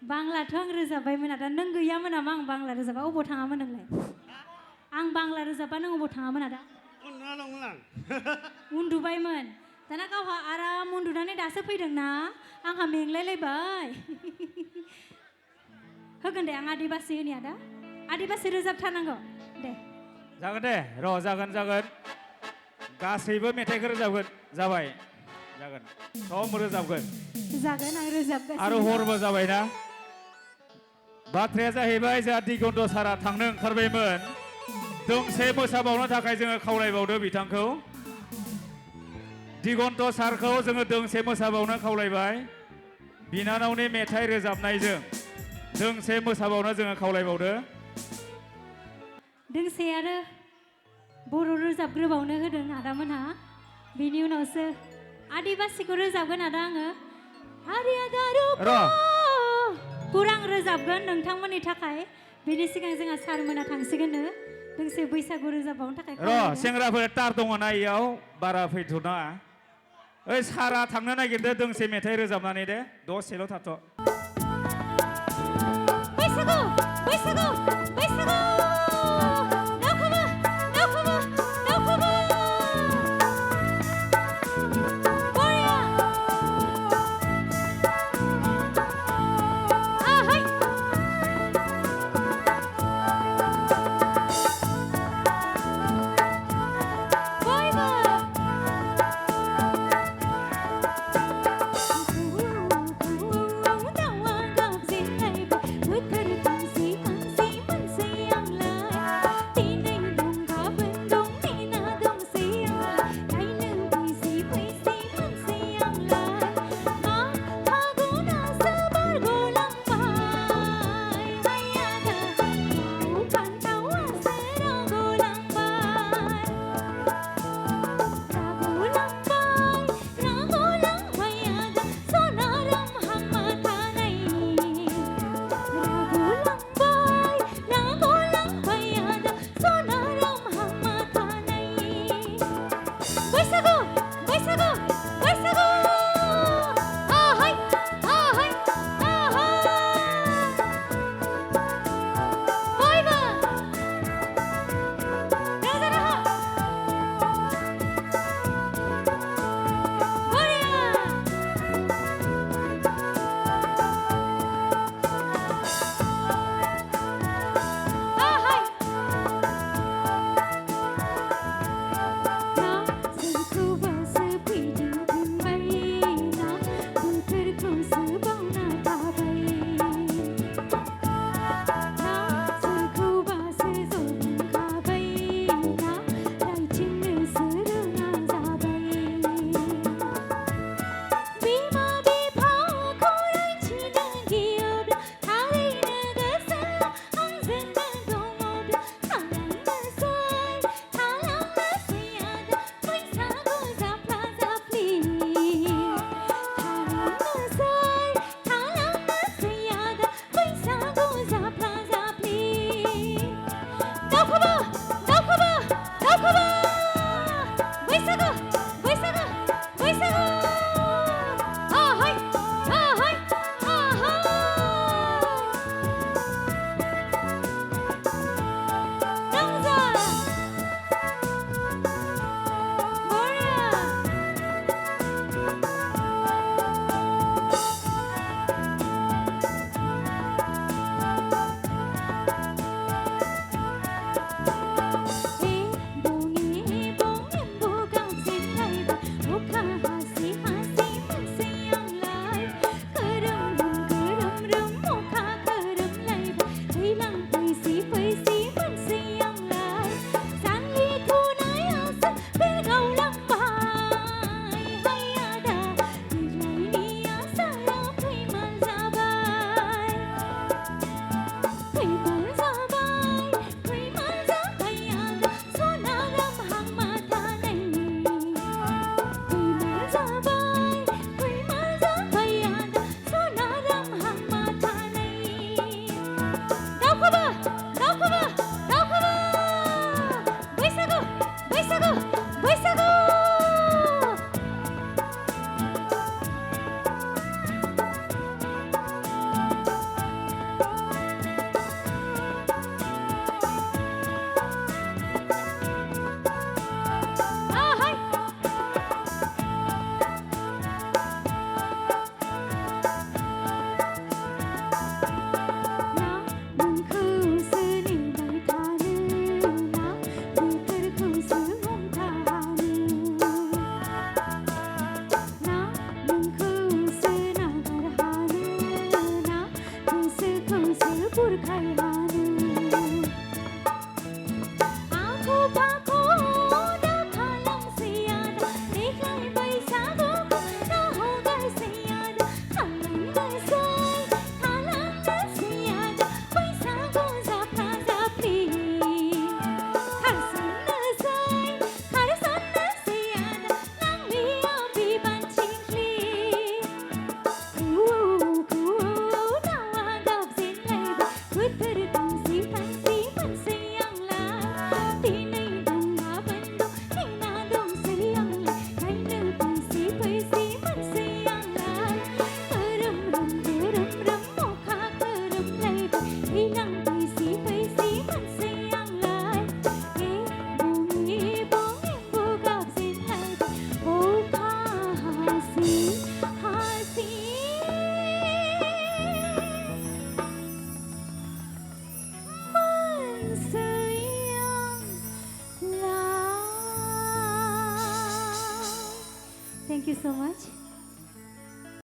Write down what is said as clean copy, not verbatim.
बांलाथ' आं रोजाबबायमोन आदा नों गैयामोन नामा आं बांला रोजाबा अबाव थाङामोन नोंलाय आं बांला रोजाबा नों अबाव थाङामोन आदा उन्दुना दंमोन आं उन्दुबायमोन दाना गावहा आराम उन्दुनानै दासो फैदोंना आंहा मेंलायलायबाय होगोन दे आं आदिबासि होनि आदा आदिबासि रोजाबथारनांगौ दे जागोन दे र' जागोन गासैबो मेथाइखौ रोजाबगोन जाबाय जागोन सम रोजाबगोन जागोन आं रोजाबगासिनो आरो हरबो जाबायना बाथ्राया जाहैबाय जोंहा दिगन्त सारा थांनो ओंखारबायमोन दोंसे मोसाबावनो थाखाय जोङो खावलायबावदो बिथांखौ दिगन्त सारखौ जोङो दोंसे मोसाबावनो खावलायबाय बिनानावनि मेथाइ रोजाबनायजों दोंसे मोसाबावनो जोङो खावलायबावदो दोंसे आरो बर' रोजाबग्रोबावनो होदों आदामोनहा बिनि उनावसो आदिबासिखौ रोजाबगोन आदा आङो हारिया दारुखौ पुरां रोजाबगोन नोंथांमोननि थाखाय बेनि सिगां जोंहा सारमोना थांसिगोननो दोंसे बैसागु रोजाबबावनो थाखाय र' सेंग्राफोर तार दङ ना इयाव बारा फैथ'ना ओइ सारा थांनो नागिरदो दोंसे मेथाइ रोजाबनानै दे दसेल' थाथ' बैसागु बैसागु बैसागु दावखोबो दावखोबो दावखोबो बरिया आहै बयबो इउ सो माच